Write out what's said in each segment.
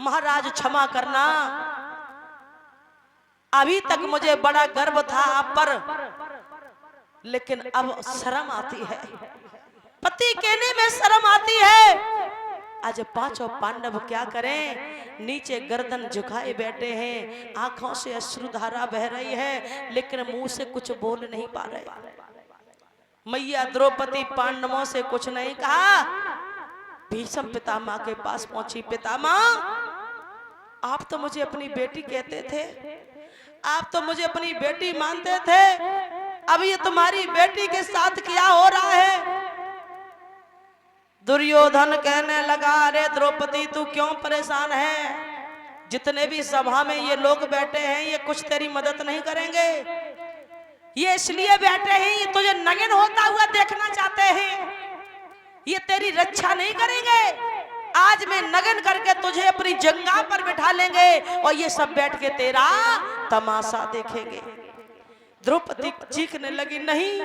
महाराज क्षमा करना, अभी तक मुझे बड़ा गर्व था आप पर, लेकिन अब शर्म आती है, पति कहने में शर्म आती है। आज पांचों पांडव क्या करें, नीचे गर्दन झुकाए बैठे हैं, आंखों से अश्रुधारा बह रही है, लेकिन मुंह से कुछ बोल नहीं पा रहे। मैया द्रौपदी पांडवों से कुछ नहीं कहा। भीष्म पितामह के पास पहुंची। पितामह, आप तो मुझे अपनी बेटी कहते थे, आप तो मुझे अपनी बेटी मानते थे, अब ये तुम्हारी बेटी के साथ क्या हो रहा है? दुर्योधन कहने लगा, अरे द्रौपदी तू क्यों परेशान है? जितने भी सभा में ये लोग बैठे हैं, ये कुछ तेरी मदद नहीं करेंगे, ये इसलिए बैठे हैं, ये तुझे नग्न होता हुआ देखना चाहते हैं, ये तेरी रक्षा नहीं करेंगे। आज मैं नग्न करके तुझे अपनी जंगा पर बिठा लेंगे और ये सब बैठ के तेरा तमाशा देखेंगे। द्रौपदी चीखने लगी, नहीं,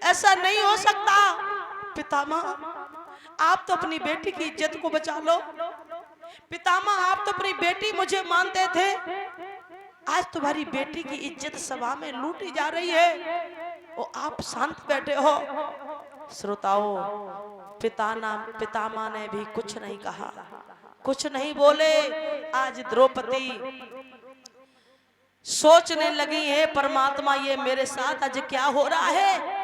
ऐसा नहीं हो सकता। पितामह, आप तो अपनी बेटी की इज्जत को बचा लो। पितामह, आप तो अपनी बेटी मुझे मानते थे, आज तुम्हारी बेटी की इज्जत सभा में लूटी जा रही है और आप शांत बैठे हो। श्रोताओं, पितामह ने भी कुछ नहीं कहा, कुछ नहीं बोले। आज द्रौपदी सोचने लगी है, परमात्मा ये मेरे साथ आज क्या हो रहा है?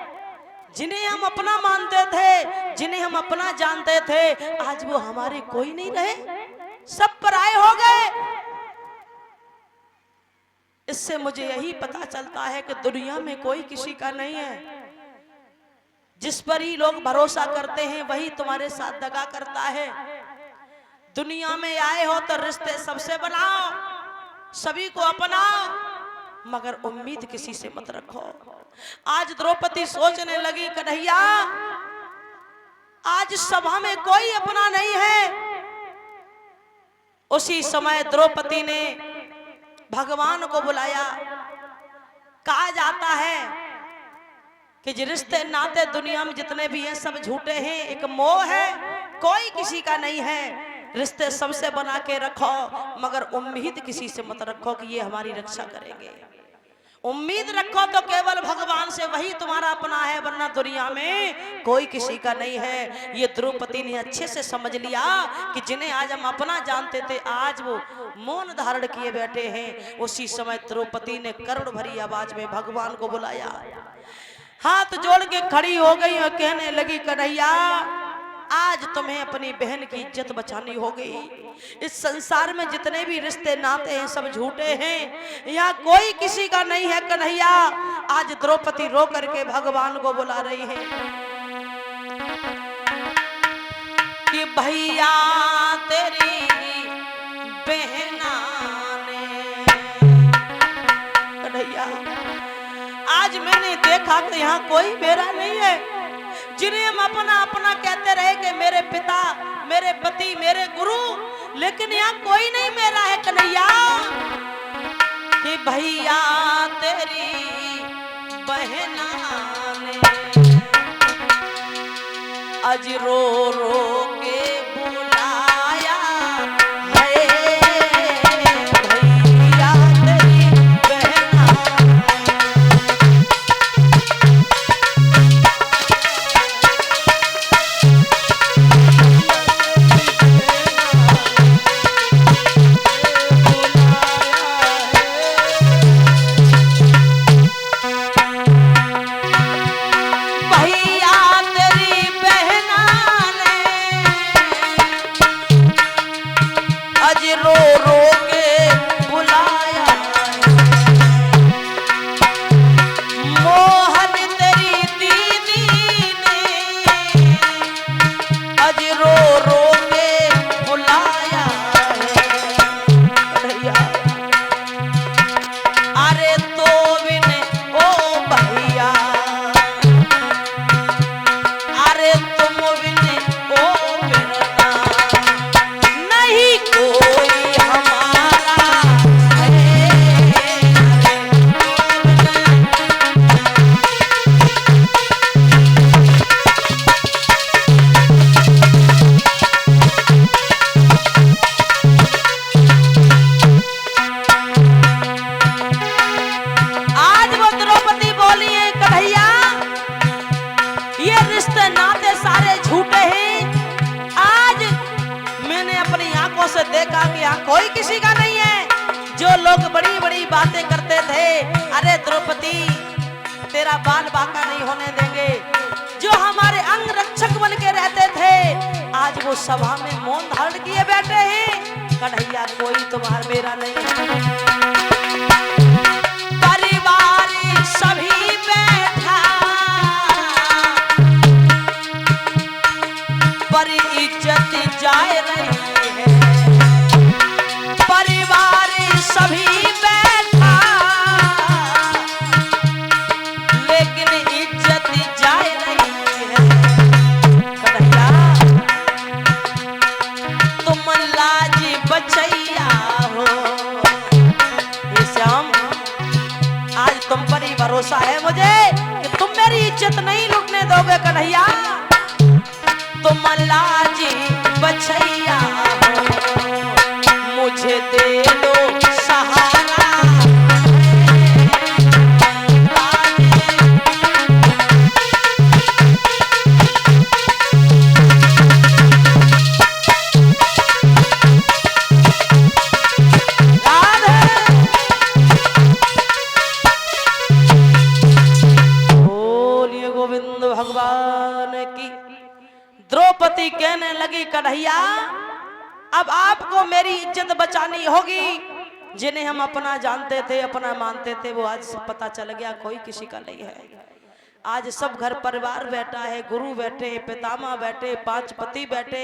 जिन्हें हम अपना मानते थे, जिन्हें हम अपना जानते थे, आज वो हमारे कोई नहीं रहे, सब पराये हो गए। इससे मुझे यही पता चलता है कि दुनिया में कोई किसी का नहीं है। जिस पर ही लोग भरोसा करते हैं वही तुम्हारे साथ दगा करता है। दुनिया में आए हो तो रिश्ते सबसे बनाओ, सभी को अपनाओ, मगर उम्मीद किसी से मत रखो। आज द्रौपदी सोचने लगी, कन्हैया आज सभा में कोई अपना नहीं है। उसी समय द्रौपदी ने भगवान को बुलाया। कहा जाता है कि जो रिश्ते नाते दुनिया में जितने भी हैं सब झूठे हैं, एक मोह है, कोई किसी का नहीं है। रिश्ते सबसे बना के रखो, मगर उम्मीद किसी से मत रखो कि ये हमारी रक्षा करेंगे। उम्मीद रखो तो केवल भगवान से, वही तुम्हारा अपना है, वरना दुनिया में कोई किसी का नहीं है। ये द्रौपदी ने अच्छे से समझ लिया कि जिन्हें आज हम अपना जानते थे, आज वो मौन धारण किए बैठे हैं। उसी समय द्रौपदी ने करुण भरी आवाज में भगवान को बुलाया, हाथ जोड़ के खड़ी हो गई और कहने लगी, कन्हैया आज तुम्हें अपनी बहन की इज्जत बचानी होगी। इस संसार में जितने भी रिश्ते नाते हैं सब झूठे हैं, यहाँ कोई किसी का नहीं है। कन्हैया आज द्रौपदी रो करके भगवान को बुला रही है कि भैया तेरी बहना ने, कन्हैया आज मैंने देखा कि यहाँ कोई मेरा नहीं है। जिन्हें हम अपना अपना कहते रहे कि मेरे पिता, मेरे पति, मेरे गुरु, लेकिन यहाँ कोई नहीं मेरा है। कन्हैया कि भैया तेरी बहना ने आज रो रो के बुलाया है, भैया तेरी बहना। अपनी आंखों से देखा कि यहाँ कोई किसी का नहीं है। जो लोग बड़ी बड़ी बातें करते थे, अरे द्रौपदी तेरा बाल बांका नहीं होने देंगे, जो हमारे अंग रक्षक बन के रहते थे, आज वो सभा में मौन धारण किए बैठे हैं। कन्हैया कोई तुम्हारा मेरा नहीं। परिवार सभी बैठा, पर इज्जत जाए रही है। परिवार सभी बैठा, लेकिन इज्जत जाए रही है। कन्हैया तुम लाज बचैया हो। ये श्याम, आज तुम पर ही भरोसा है मुझे कि तुम मेरी इज्जत नहीं लूटने दोगे। कन्हैया तुम लाज बचैया हो, मुझे दे दो सहारा। बोलिए गोविंद भगवान की। द्रौपदी कहने लगी कन्हैया अब आपको मेरी इज्जत बचानी होगी। जिन्हें हम अपना जानते थे, अपना मानते थे, वो आज पता चल गया कोई किसी का नहीं है। आज सब घर परिवार बैठा है, गुरु बैठे, पितामह बैठे, 5 पति बैठे,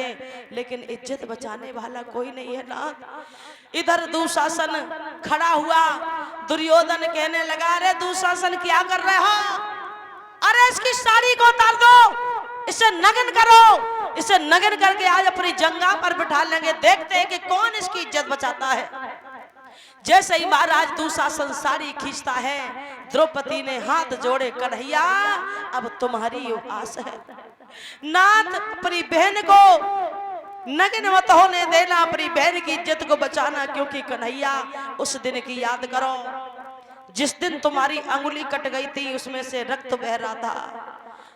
लेकिन इज्जत बचाने वाला कोई नहीं है ना। इधर दुशासन खड़ा हुआ, दुर्योधन कहने लगा अरे दुशासन क्या कर रहे हो? अरे इसकी साड़ी को उतार दो, इसे नग्न करो, इसे नग्न करके आज अपनी जंगा पर बिठा लेंगे, देखते हैं कि कौन इसकी इज्जत बचाता है। जैसे ही महाराज दुशासन साड़ी खींचता है, द्रौपदी ने हाथ जोड़े, कन्हैया अब तुम्हारी आस है, नाथ अपनी बहन को नग्न मत होने देना, अपनी बहन की इज्जत को बचाना। क्योंकि कन्हैया उस दिन की याद करो जिस दिन तुम्हारी अंगुली कट गई थी, उसमें से रक्त बह रहा था,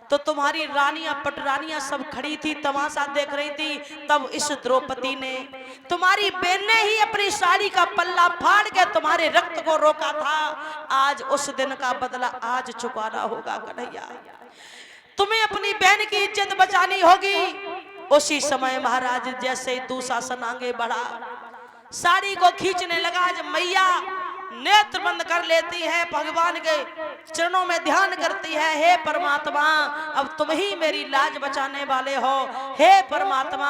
तो तुम्हारी रानियां पटरानियां सब खड़ी थी, तमाशा देख रही थी। तब इस द्रौपदी ने, तुम्हारी बहन ने ही अपनी साड़ी का पल्ला फाड़ के तुम्हारे रक्त को रोका था। आज उस दिन का बदला आज चुकाना होगा कन्हैया, तुम्हें अपनी बहन की इज्जत बचानी होगी। उसी समय महाराज जैसे दुशासन आगे बढ़ा, साड़ी को खींचने लगा, आज मैया नेत्र बंद कर लेती है, भगवान के चरणों में ध्यान करती है, हे परमात्मा अब तुम ही मेरी लाज बचाने वाले हो, हे परमात्मा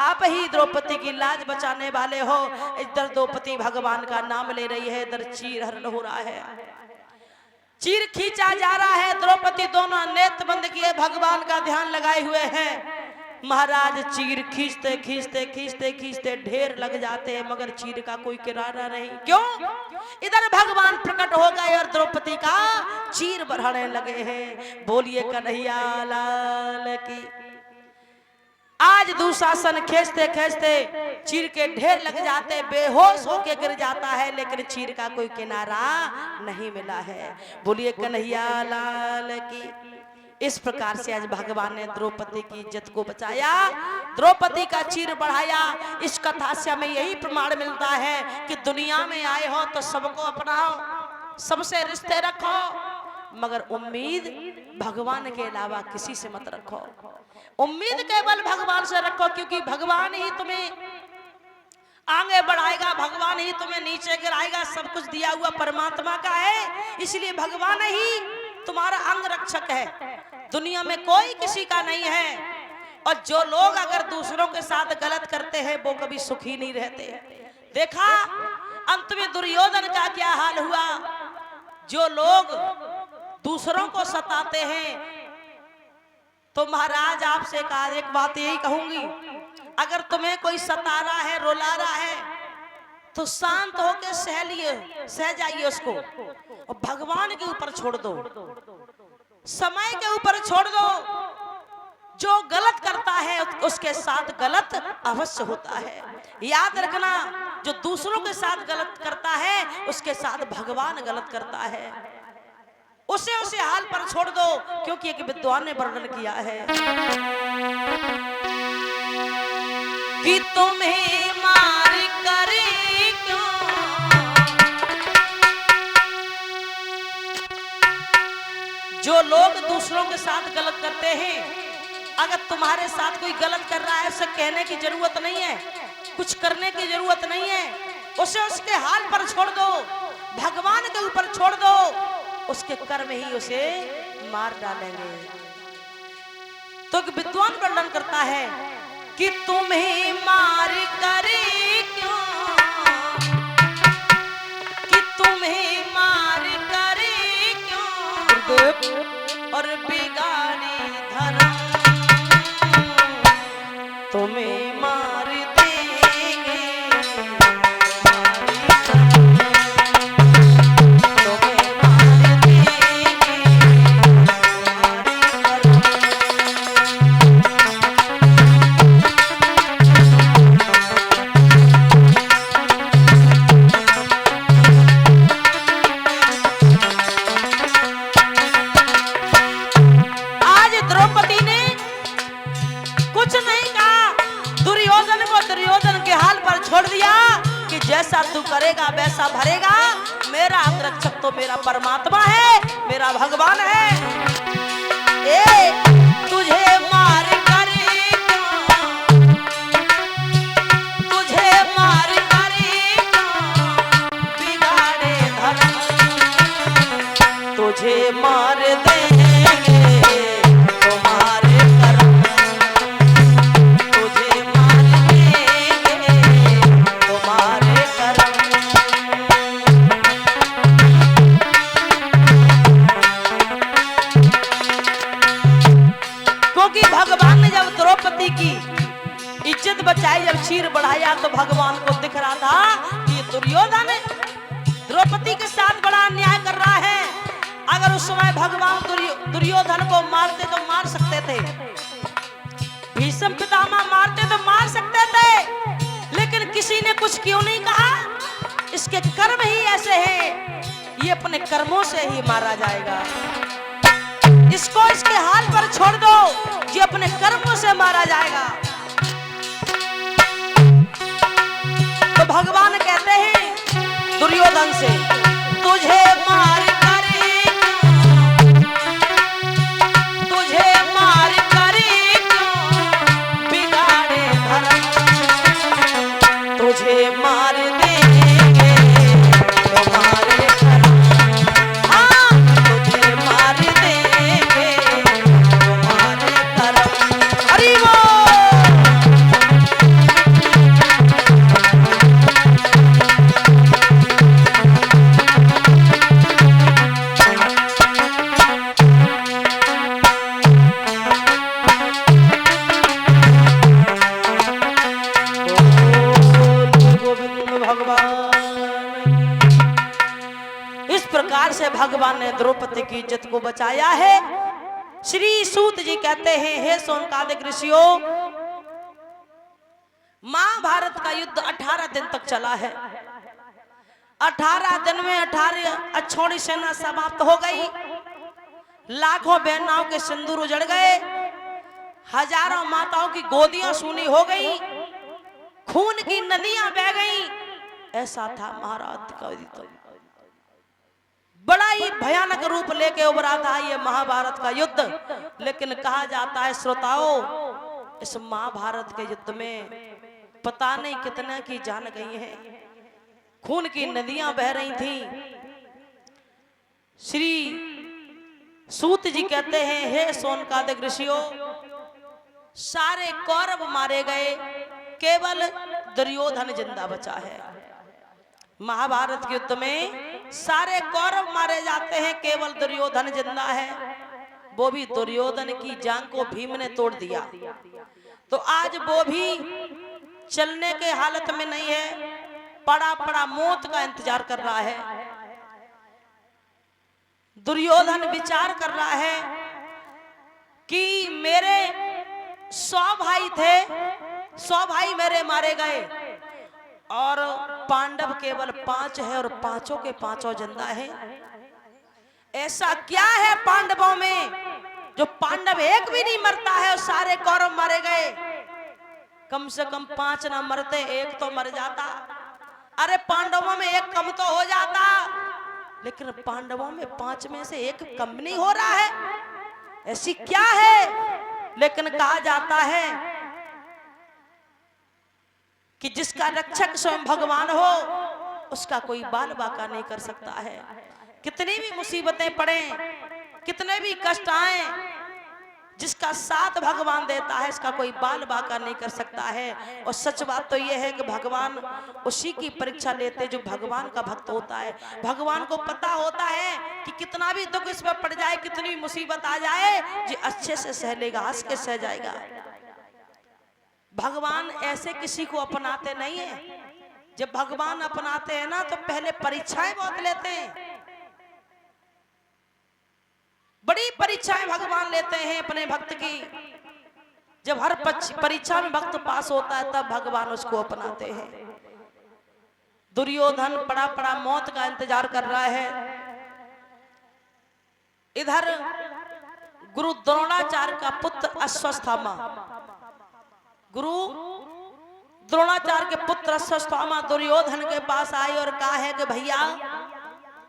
आप ही द्रौपदी की लाज बचाने वाले हो। इधर द्रौपदी भगवान का नाम ले रही है, इधर चीर हरण हो रहा है, चीर खींचा जा रहा है। द्रौपदी दोनों नेत्र बंद किए भगवान का ध्यान लगाए हुए हैं। महाराज चीर खींचते खींचते खींचते खींचते ढेर लग जाते हैं, मगर चीर का कोई किनारा नहीं। क्यों? इधर भगवान प्रकट हो गए और द्रौपदी का चीर बढ़ाने लगे हैं। बोलिए कन्हैया लाल की। आज दुशासन खींचते खींचते चीर के ढेर लग जाते, बेहोश होके गिर जाता है, लेकिन चीर का कोई किनारा नहीं मिला है। बोलिए कन्हैया लाल की। इस प्रकार से आज भगवान ने द्रौपदी की इज्जत को बचाया, द्रौपदी का चीर बढ़ाया। इस कथा से हमें यही प्रमाण मिलता है कि दुनिया में आए हो तो सबको अपनाओ, सबसे रिश्ते रखो, मगर उम्मीद भगवान के अलावा किसी से मत रखो। उम्मीद केवल भगवान से रखो, क्योंकि भगवान ही तुम्हें आगे बढ़ाएगा, भगवान ही तुम्हें नीचे गिराएगा। सब कुछ दिया हुआ परमात्मा का है, इसलिए भगवान ही तुम्हारा अंग रक्षक है, दुनिया में कोई किसी का नहीं है। और जो लोग अगर दूसरों के साथ गलत करते हैं वो कभी सुखी नहीं रहते। देखा अंत में दुर्योधन का क्या हाल हुआ। जो लोग दूसरों को सताते हैं, तो महाराज आपसे एक बात यही कहूंगी, अगर तुम्हें कोई सता रहा है, रुला रहा है, तो शांत होकर सह जाइए उसको, और भगवान के ऊपर छोड़ दो, समय के ऊपर छोड़ दो। जो गलत करता है उसके साथ गलत अवश्य होता है। याद रखना, जो दूसरों के साथ गलत करता है उसके साथ भगवान गलत करता है। उसे हाल पर छोड़ दो, क्योंकि एक विद्वान ने वर्णन किया है कि तुम्हें साथ गलत करते हैं, अगर तुम्हारे साथ कोई गलत कर रहा है उसे कहने की जरूरत नहीं है, कुछ करने की जरूरत नहीं है, उसे उसके हाल पर छोड़ दो, भगवान के ऊपर छोड़ दो, उसके कर्म ही उसे मार डालेंगे। तो एक विद्वान वर्णन करता है कि तुम्हें मार करे क्यों, कि तुम्हें मार करे क्यों और बिगाड़े धर्म, तुम्हें मार देंगे, तुम्हें मार देंगे, छोड़ दिया कि जैसा तू करेगा वैसा भरेगा, मेरा अंगरक्षक तो मेरा परमात्मा है, मेरा भगवान है। ए तुझे मार करे क्यों, तुझे मार करे क्यों बिगाड़े धर्म, तुझे मार देंगे तुम्हारे कर्म, तुझे मार देंगे तुम्हारे कर्म। क्योंकि भगवान ने जब द्रौपदी की इज्जत बचाई, जब सिर बढ़ाया, तो भगवान को दिख रहा था कि दुर्योधन द्रौपदी के साथ बड़ा अन्याय कर रहा है। अगर उस समय भगवान दुर्योधन को मारते तो मार सकते थे, भीष्म पितामह मारते तो मार सकते थे, लेकिन किसी ने कुछ क्यों नहीं कहा? इसके कर्म ही ऐसे हैं, ये अपने कर्मों से ही मारा जाएगा। इसको इसके हाल पर छोड़ दो, ये अपने कर्मों से मारा जाएगा। तो भगवान कहते हैं दुर्योधन से, तुझे मार करे क्यों, तुझे मार करे क्यों बिगाड़े धर्म, तुझे मार देंगे तुम्हारे कर्म, हाँ तुझे मार देंगे तुम्हारे कर्म। हरि बोल। से भगवान ने द्रौपदी की इज्जत को बचाया है। श्री सूत जी कहते हैं, हे सोनकादिक ऋषियों, महाभारत का युद्ध 18 दिन तक चला है। 18 दिन में 18 अक्षौणी सेना समाप्त हो गई, लाखों बहनाओं के सिंदूर उजड़ गए, हजारों माताओं की गोदियां सूनी हो गई, खून की नदियां बह गई। ऐसा था महाभारत का युद्ध, बड़ा ही भयानक रूप लेके उभरा था ये महाभारत का युद्ध। लेकिन कहा जाता है श्रोताओं, इस महाभारत के युद्ध में पता नहीं कितने की जान गई है, खून की नदियां बह रही थी। श्री सूत जी कहते हैं, हे सोनकादिक ऋषियों, सारे कौरव मारे गए, केवल दुर्योधन जिंदा बचा है। महाभारत के युद्ध में सारे कौरव मारे जाते हैं, केवल दुर्योधन जिंदा है। वो भी दुर्योधन की जांग को भीम ने तोड़ दिया, तो आज वो भी चलने के हालत में नहीं है, पड़ा पड़ा मौत का इंतजार कर रहा है। दुर्योधन विचार कर रहा है कि मेरे 100 भाई थे, 100 भाई मेरे मारे गए और पांडव केवल 5 है और पांचों के पांचों जिंदा है। ऐसा क्या है पांडवों में जो पांडव एक भी नहीं मरता है और सारे कौरव मारे गए? कम से कम 5 ना मरते, एक तो मर जाता। अरे पांडवों में एक कम तो हो जाता, लेकिन पांडवों में 5 में से एक कम नहीं हो रहा है। ऐसी क्या है। लेकिन कहा जाता है कि जिसका रक्षक स्वयं भगवान हो उसका कोई बाल बाका नहीं कर सकता है। कितनी भी मुसीबतें पड़े, कितने भी कष्ट आए, जिसका साथ भगवान देता है इसका कोई बाल बाका नहीं कर सकता है। और सच बात तो यह है कि भगवान उसी की परीक्षा लेते जो भगवान का भक्त होता है। भगवान को पता होता है कि कितना भी दुख इस पर पड़ जाए, कितनी भी मुसीबत आ जाए, ये अच्छे से सह लेगा, हंस के सह जाएगा। भगवान ऐसे किसी को अपनाते नहीं है। जब भगवान अपनाते हैं ना तो पहले परीक्षाएं बहुत लेते हैं, बड़ी परीक्षाएं भगवान लेते हैं अपने भक्त की। जब हर परीक्षा में भक्त पास होता है तब भगवान उसको अपनाते हैं। दुर्योधन पड़ा पड़ा मौत का इंतजार कर रहा है। इधर गुरु द्रोणाचार्य का पुत्र अश्वत्थामा, गुरु द्रोणाचार्य के पुत्र अश्वत्थामा दुर्योधन के पास आए और कहा है कि भैया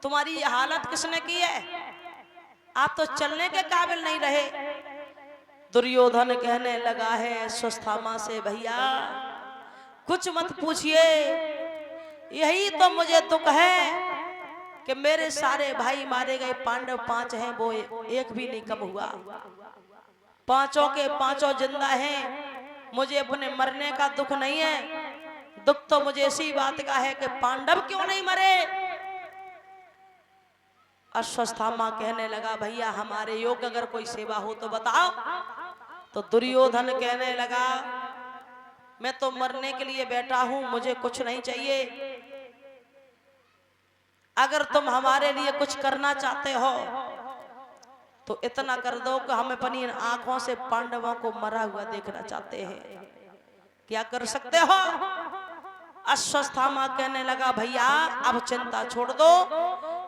तुम्हारी ये हालत किसने की है, आप तो चलने के काबिल नहीं रहे। दुर्योधन कहने लगा है अश्वत्थामा से, भैया कुछ मत पूछिए, यही तो मुझे दुख है कि मेरे सारे भाई मारे गए। पांडव 5 हैं, वो एक भी नहीं कम हुआ, पांचों के पांचों जिंदा हैं। मुझे अपने मरने का दुख नहीं है, दुख तो मुझे इसी बात का है कि पांडव क्यों नहीं मरे। अश्वत्थामा कहने लगा भैया हमारे योग्य अगर कोई सेवा हो तो बताओ। तो दुर्योधन कहने लगा मैं तो मरने के लिए बैठा हूं, मुझे कुछ नहीं चाहिए। अगर तुम हमारे लिए कुछ करना चाहते हो तो इतना कर दो कि हम अपनी आंखों से पांडवों को मरा हुआ देखना चाहते हैं, क्या कर सकते हो। अश्वत्थामा कहने लगा भैया अब चिंता छोड़ दो,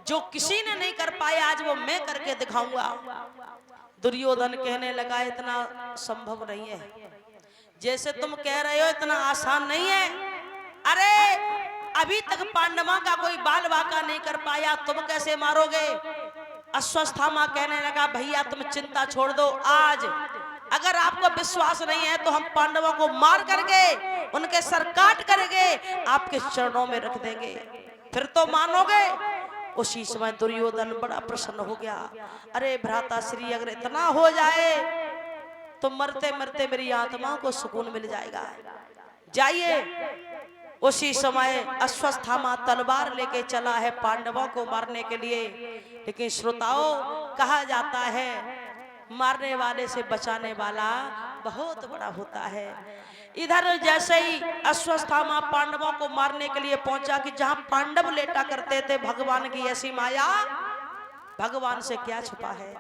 जो किसी ने नहीं कर पाया आज वो मैं करके दिखाऊंगा। दुर्योधन कहने लगा इतना संभव नहीं है, जैसे तुम कह रहे हो इतना आसान नहीं है। अरे अभी तक पांडवों का कोई बाल बाका नहीं कर पाया, तुम कैसे मारोगे। अश्वत्थामा कहने लगा भैया तुम चिंता छोड़ दो, आज अगर आपको विश्वास नहीं है तो हम पांडवों को मार करके उनके सर काट करके आपके चरणों में रख देंगे, फिर तो मानोगे। उसी समय दुर्योधन बड़ा प्रसन्न हो गया। अरे भ्राता श्री अगर इतना हो जाए तो मरते मरते मेरी आत्मा को सुकून मिल जाएगा, जाइए। उसी समय अश्वत्थामा तलवार लेके चला है पांडवों को मारने के लिए। लेकिन श्रोताओं कहा जाता है मारने वाले से बचाने वाला बहुत बड़ा होता है। इधर जैसे ही अश्वत्थामा पांडवों को मारने के लिए पहुंचा कि जहां पांडव लेटा करते थे, भगवान की ऐसी माया, भगवान से क्या छुपा है।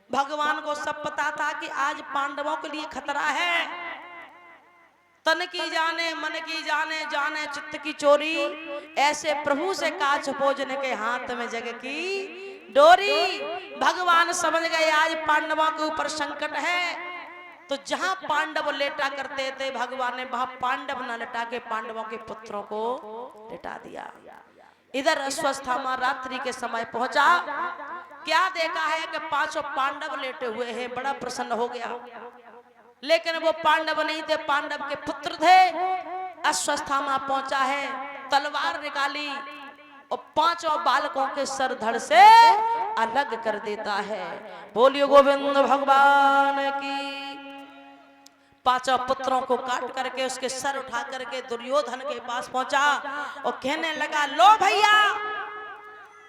भगवान को सब पता था कि आज पांडवों के लिए खतरा है। तन की जाने मन की जाने, जाने चित्त की चोरी, ऐसे प्रभु से काछ भोजन के हाथ में जग की डोरी। भगवान समझ गए आज पांडवों के ऊपर संकट है, तो जहां पांडव लेटा करते थे भगवान ने वहां पांडव न लेटा के पांडवों के पुत्रों को लेटा दिया। इधर अश्वत्थामा रात्रि के समय पहुंचा, क्या देखा है कि 5 पांडव लेटे हुए हैं, बड़ा प्रसन्न हो गया। लेकिन वो पांडव नहीं थे, पांडव के पुत्र थे। अश्वत्थामा पहुंचा है, तलवार निकाली और 5 बालकों के सर धड़ से अलग कर देता है। बोलिए गोविंद भगवान की। 5 पुत्रों को काट करके उसके सर उठा करके दुर्योधन के पास पहुंचा और कहने लगा लो भैया,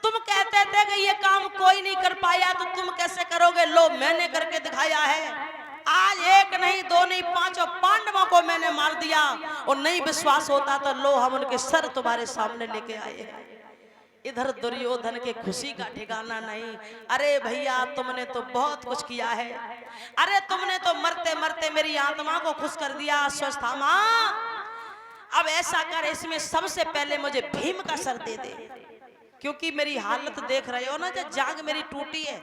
तुम कहते थे कि ये काम कोई नहीं कर पाया तो तुम कैसे करोगे, लो मैंने करके दिखाया है। आज 1 नहीं 2 नहीं 5 पांडवों को मैंने मार दिया, और नहीं विश्वास होता तो लो हम उनके सर तुम्हारे सामने लेके आए हैं। इधर दुर्योधन के खुशी का ठिकाना नहीं। अरे भैया तुमने तो बहुत कुछ किया है, अरे तुमने तो मरते मरते मेरी आत्मा को खुश कर दिया। अश्वत्थामा अब ऐसा कर, इसमें सबसे पहले मुझे भीम का सर दे दे, क्योंकि मेरी हालत देख रहे हो ना, जो जांग मेरी टूटी है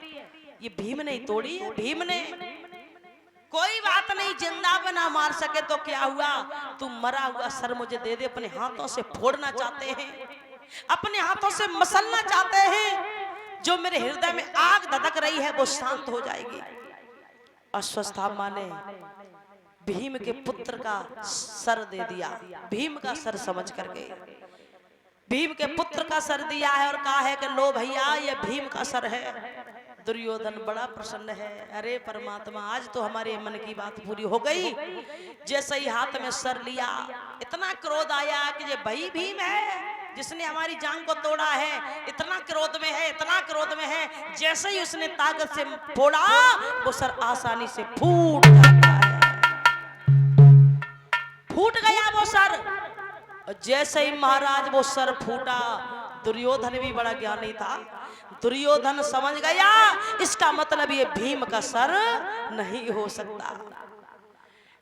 ये भीम ने तोड़ी है। भीम ने कोई बात नहीं, जिंदा बना मार सके तो क्या हुआ, तू मरा हुआ सर मुझे दे दे। अपने हाथों से फोड़ना चाहते हैं, अपने हाथों से मसलना चाहते हैं, जो मेरे हृदय में आग धधक रही है वो शांत हो जाएगी। अश्वत्थामा ने भीम के पुत्र का सर दे दिया, भीम का सर समझ करके भीम के पुत्र का सर दिया है और कहा है कि लो भैया ये भीम का सर है। दुर्योधन बड़ा प्रसन्न है, अरे परमात्मा आज तो हमारे मन की बात पूरी हो गई। जैसे ही हाथ में सर लिया इतना क्रोध आया कि ये भाई भीम है जिसने हमारी जान को तोड़ा है, इतना क्रोध में है, इतना क्रोध में है। जैसे ही उसने ताकत से फोड़ा वो सर आसानी से फूट जाता है, फूट गया वो सर। जैसे ही महाराज वो सर फूटा, दुर्योधन भी बड़ा ज्ञानी था, दुर्योधन समझ गया इसका मतलब ये भीम का सर नहीं हो सकता।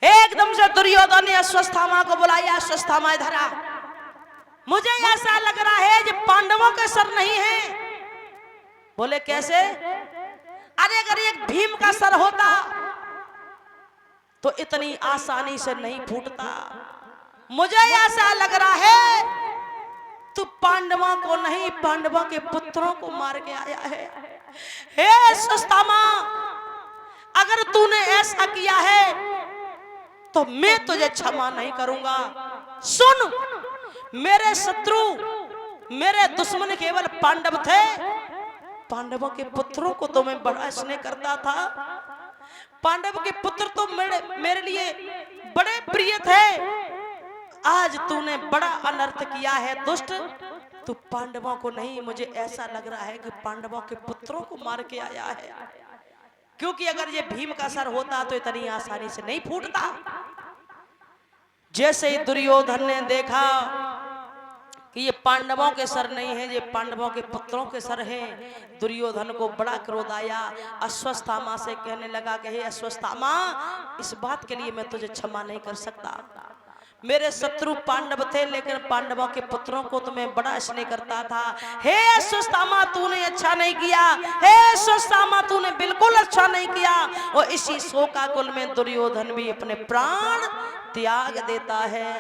एकदम से दुर्योधन ने अश्वत्थामा को बुलाया, अश्वत्थामा इधर आ, मुझे ऐसा लग रहा है कि पांडवों के सर नहीं है। बोले कैसे? अरे अगर एक भीम का सर होता तो इतनी आसानी से नहीं फूटता। मुझे ऐसा लग रहा है तू पांडवों को नहीं पांडवों के पुत्रों को मार के आया है। हे अश्वत्थामा, अगर तूने ऐसा किया है तो मैं तुझे क्षमा नहीं करूंगा। सुन, मेरे शत्रु मेरे दुश्मन केवल पांडव थे, पांडवों के पुत्रों को तो मैं बड़ा स्नेह करता था, पांडव के पुत्र तो मेरे लिए बड़े प्रिय थे। आज तूने बड़ा अनर्थ किया है दुष्ट, तू पांडवों को नहीं, मुझे ऐसा लग रहा है कि पांडवों के पुत्रों को मार के आया है, क्योंकि अगर ये भीम का सर होता तो इतनी आसानी से नहीं फूटता। जैसे ही दुर्योधन ने देखा कि ये पांडवों के सर नहीं है, ये पांडवों के पुत्रों के सर हैं, दुर्योधन को बड़ा क्रोध आया। अश्वत्थामा से कहने लगा कि हे अश्वत्थामा, इस बात के लिए मैं तुझे क्षमा नहीं कर सकता। मेरे शत्रु पांडव थे लेकिन पांडवों के पुत्रों को तो मैं बड़ा स्नेह करता था। हे अश्वत्थामा, तूने अच्छा नहीं किया, हे अश्वत्थामा तूने बिल्कुल अच्छा नहीं किया। और इसी शोकाकुल में दुर्योधन भी अपने प्राण त्याग देता है।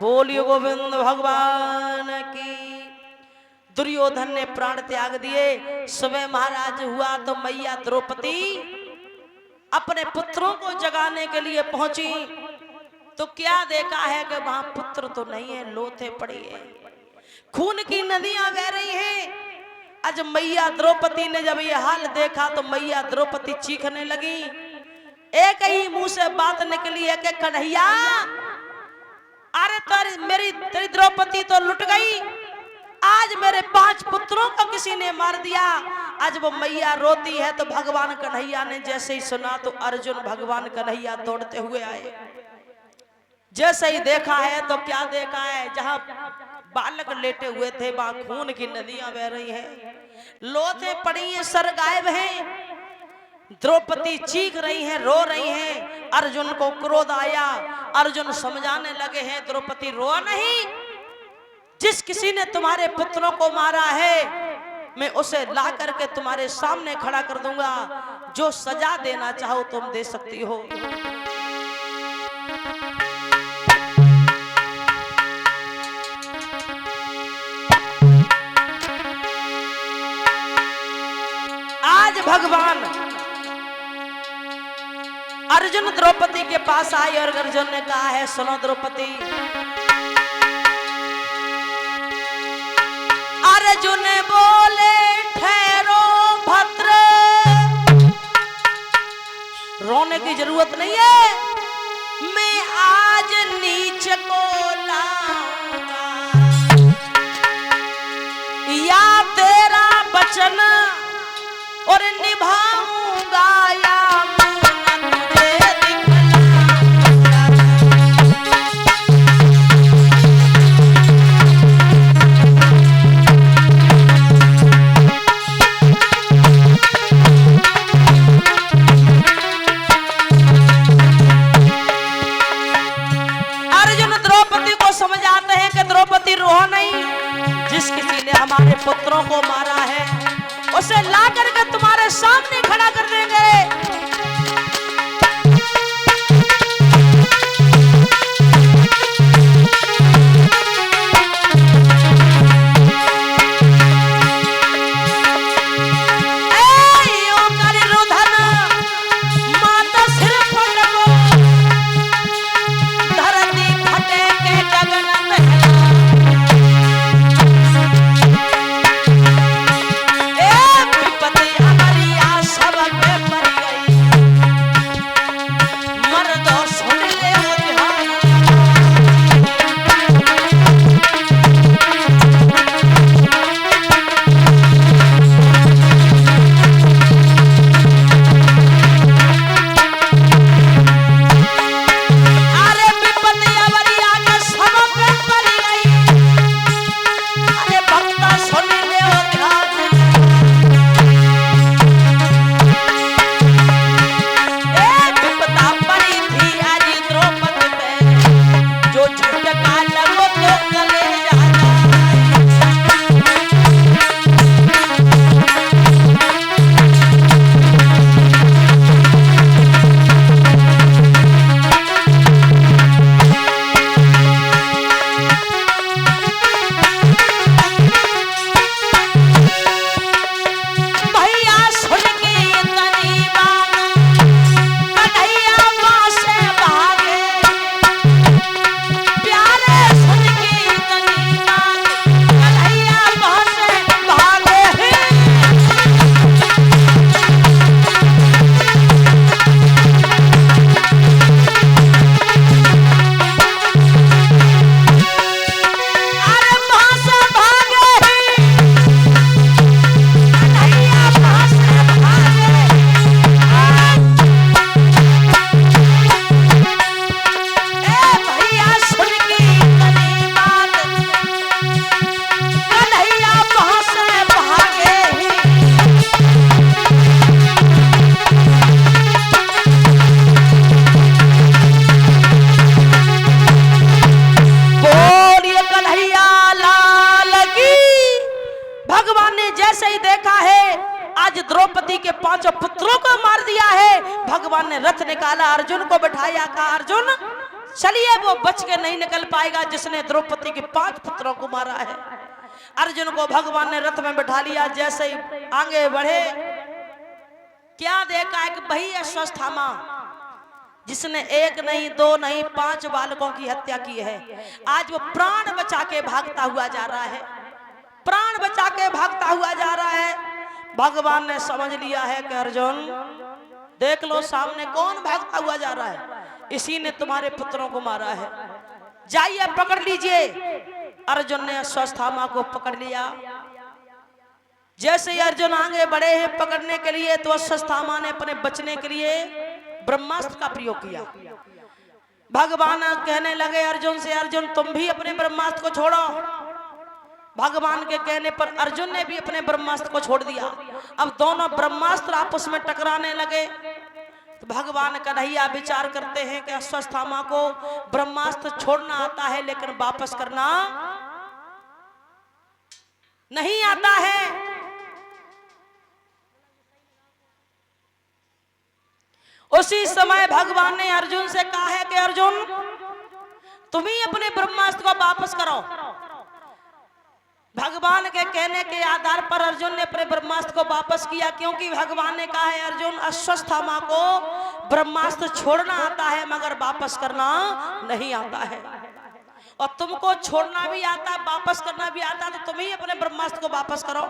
बोलिए गोविंद भगवान की। दुर्योधन ने प्राण त्याग दिए। सुबह महाराज हुआ तो मैया द्रौपदी अपने पुत्रों को जगाने के लिए पहुंची तो क्या देखा है कि वहां पुत्र तो नहीं है, लोथे पड़ी है, खून की नदियां बह रही हैं। आज मैया द्रौपदी ने जब ये हाल देखा तो मैया द्रौपदी चीखने लगी। एक ही मुंह से बात निकली है कि कन्हैया, अरे तेरी द्रौपदी तो लुट गई, आज मेरे 5 पुत्रों को किसी ने मार दिया। आज वो मैया रोती है तो भगवान कन्हैया ने जैसे ही सुना तो अर्जुन भगवान कन्हैया दौड़ते हुए आए। जैसे ही देखा है तो क्या देखा है, जहां बालक लेटे हुए थे वहां खून की नदियां बह रही हैं, लोथे पड़ी हैं, सर गायब हैं। द्रौपदी चीख रही हैं, रो रही हैं। अर्जुन को क्रोध आया, अर्जुन समझाने लगे हैं द्रौपदी रो नहीं, जिस किसी ने तुम्हारे पुत्रों को मारा है मैं उसे ला करके तुम्हारे सामने खड़ा कर दूंगा, जो सजा देना चाहो तुम दे सकती हो। आज भगवान अर्जुन द्रौपदी के पास आए और अर्जुन ने कहा है, सुनो द्रौपदी, अर्जुन बोले ठहरो भद्र, रोने की जरूरत नहीं है, मैं आज नीच को लाऊंगा, या तेरा वचन और निभाऊंगा या तुझे दिखलाऊंगा। अर्जुन द्रौपदी को समझाते हैं कि द्रौपदी रो नहीं, जिस किसी ने हमारे पुत्रों को मारा है उसे ला करके तुम्हारे सामने खड़ा कर देंगे। रुधन माता ने रथ निकाला, अर्जुन को बिठाया, कहा अर्जुन चलिए, वो बच के नहीं निकल पाएगा जिसने द्रौपदी के 5 पुत्रों को मारा है। अर्जुन को भगवान ने रथ में बिठा लिया। जैसे ही आगे बढ़े, क्या देखा, एक वही अश्वत्थामा जिसने 1 नहीं 2 नहीं 5 बालकों की हत्या की है। आज वो प्राण बचा के भागता हुआ जा रहा है, प्राण बचा के भागता हुआ जा रहा है। भगवान ने समझ लिया है कि अर्जुन देख लो सामने कौन भागता हुआ जा रहा है, इसी ने तुम्हारे पुत्रों को मारा है, जाइए पकड़ लीजिए। अर्जुन ने अश्वत्थामा को पकड़ लिया। जैसे ही अर्जुन आगे बढ़े हैं पकड़ने के लिए, तो अश्वत्थामा ने अपने बचने के लिए ब्रह्मास्त्र का प्रयोग किया। भगवान कहने लगे अर्जुन से, अर्जुन तुम भी अपने ब्रह्मास्त्र को छोड़ो। भगवान के कहने पर अर्जुन ने भी अपने ब्रह्मास्त्र को छोड़ दिया। अब दोनों ब्रह्मास्त्र आपस में टकराने लगे। तो भगवान कन्हैया विचार करते हैं कि अश्वत्थामा को ब्रह्मास्त्र छोड़ना आता है लेकिन वापस करना नहीं आता है। उसी समय भगवान ने अर्जुन से कहा है कि अर्जुन तुम ही अपने ब्रह्मास्त्र को वापस करो। भगवान के कहने के आधार पर अर्जुन ने अपने ब्रह्मास्त्र को वापस किया, क्योंकि भगवान ने कहा है अर्जुन अश्वत्थामा को ब्रह्मास्त्र छोड़ना आता है मगर वापस करना नहीं आता है, और तुमको छोड़ना भी आता वापस करना भी आता, तो तुम ही अपने ब्रह्मास्त्र को वापस करो।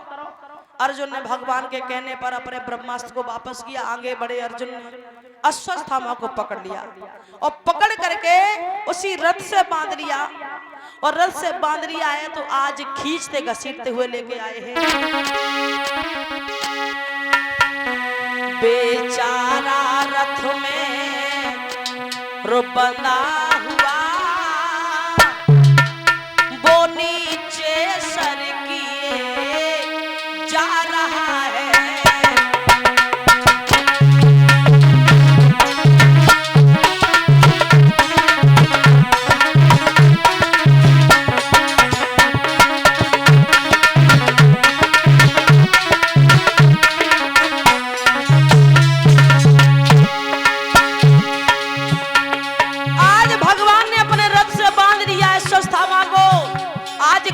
अर्जुन ने भगवान के कहने पर अपने ब्रह्मास्त्र को वापस किया। आगे बढ़े अर्जुन ने अश्वत्थामा को पकड़ लिया और पकड़ करके उसी रथ से बांध लिया, और रथ से बांध लिया है तो आज खींचते घसीटते हुए लेके आए हैं। बेचारा रथ में बंधा हुआ, वो नीचे सर किए जा रहा है।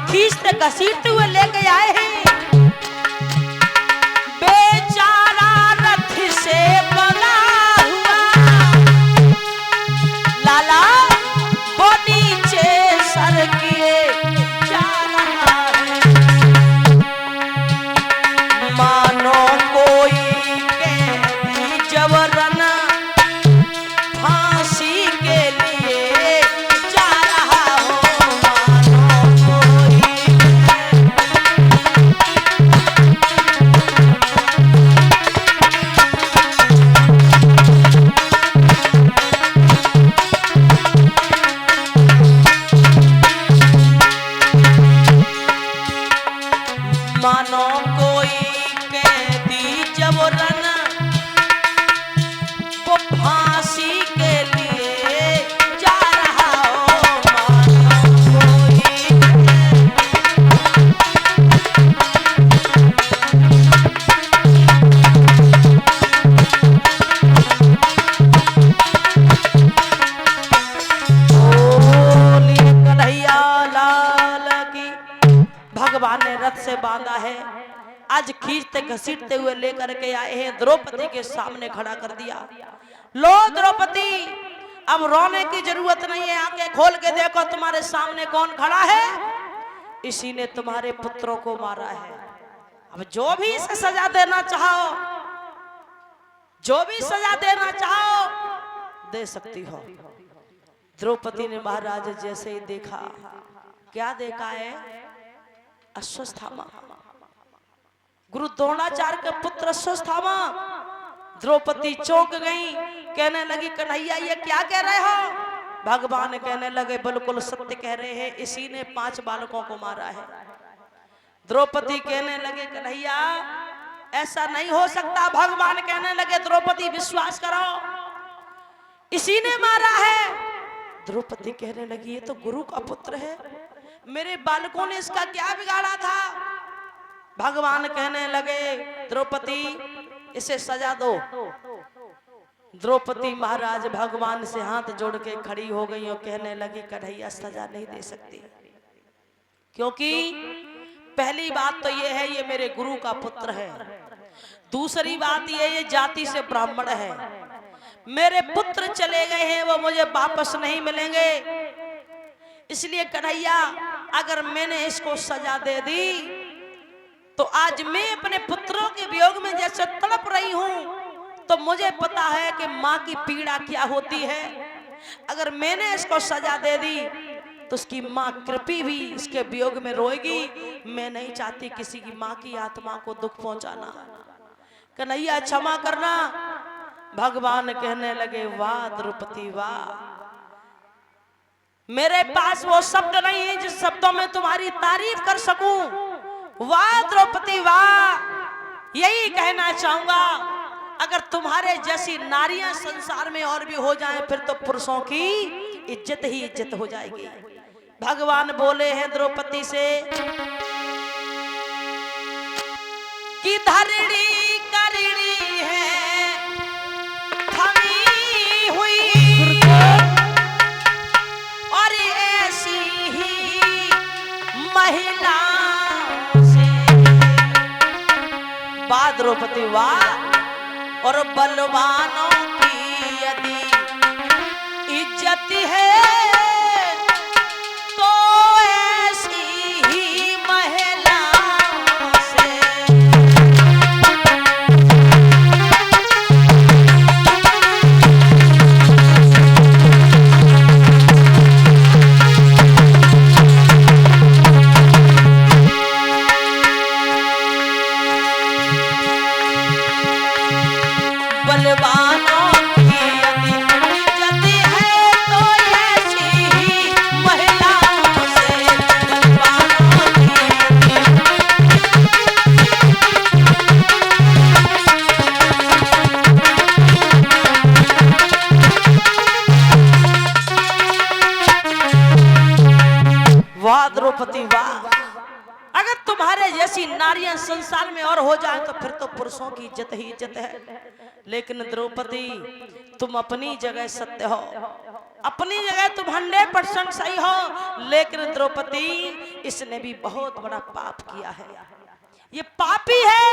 खींचते घसीटते हुए लेके आए हैं। बेचारा रथ से बना हुआ लाला वो नीचे सर किए जा रहा है। मानो कोई कैदी जबरन फांसी के लिए जा रहा हो। मानो कोई कैदी जबरन वो फांसी के लिए जा रहा हो। मानो कोई कन्हैया लाल की। भगवान ने रथ से बांधा है, आज खींचते घसीटते हुए लेकर के आए हैं, द्रौपदी के सामने खड़ा कर दिया। लो द्रौपदी, अब रोने की जरूरत नहीं है, आंखें खोल के देखो तुम्हारे सामने कौन खड़ा है, इसी ने तुम्हारे पुत्रों को मारा है। अब जो भी इसे सजा देना चाहो, जो भी सजा देना चाहो दे सकती हो। द्रौपदी ने महाराज जैसे ही देखा, क्या देखा है, अश्वत्थामा, गुरु द्रोणाचार्य के पुत्र अश्वत्थामा। द्रौपदी चौंक गई, कहने लगी कन्हैया ये क्या कह रहे हो। भगवान कहने लगे बिल्कुल सत्य कह रहे हैं, इसी ने 5 बालकों को मारा है। द्रौपदी कहने लगे कन्हैया ऐसा नहीं हो सकता। भगवान कहने लगे द्रौपदी विश्वास करो, इसी ने मारा है। द्रौपदी कहने लगी ये तो गुरु का पुत्र है, मेरे बालकों ने इसका क्या बिगाड़ा था। भगवान कहने लगे द्रौपदी इसे सजा दो। द्रौपदी महाराज भगवान से हाथ जोड़ के खड़ी हो गई और कहने लगी कन्हैया सजा नहीं दे सकती, क्योंकि पहली बात तो ये है ये मेरे गुरु का पुत्र है, दूसरी बात ये जाति से ब्राह्मण है, मेरे पुत्र चले गए हैं वो मुझे वापस नहीं मिलेंगे, इसलिए कन्हैया अगर मैंने इसको सजा दे दी तो आज मैं अपने पुत्रों के वियोग में जैसे तड़प रही हूं, तो मुझे पता है कि माँ की पीड़ा क्या होती है। अगर मैंने इसको सजा दे दी तो उसकी माँ कृपी भी इसके वियोग में रोएगी। मैं नहीं चाहती किसी की माँ की आत्मा को दुख पहुंचाना। कन्हैया क्षमा करना। भगवान कहने लगे वाह द्रौपदी वाह, मेरे पास वो शब्द नहीं है जिस शब्दों में तुम्हारी तारीफ कर सकूं। वाह द्रौपदी वाह, यही कहना चाहूंगा अगर तुम्हारे जैसी नारियां संसार में और भी हो जाएं फिर तो पुरुषों की इज्जत ही इज्जत हो जाएगी। भगवान बोले हैं द्रौपदी से कि धरणी करणी है थमी हुई और ऐसी ही महिला से। वाह द्रौपदी वाह, और बलवानों की यदि इज्जत है तो ऐसी ही महिला से। बलवानों की यदि इज्जत है तो ऐसी ही महिलाओं से। बलवानों की वाह द्रौपदी वाह, अगर तुम्हारे जैसी नारियां संसार में और हो जाए तो फिर तो पुरुषों की इज्जत ही इज्जत है। लेकिन द्रौपदी तुम अपनी जगह सत्य हो, अपनी जगह तुम 100% सही हो, लेकिन द्रौपदी इसने भी बहुत बड़ा पाप किया है, ये पापी है।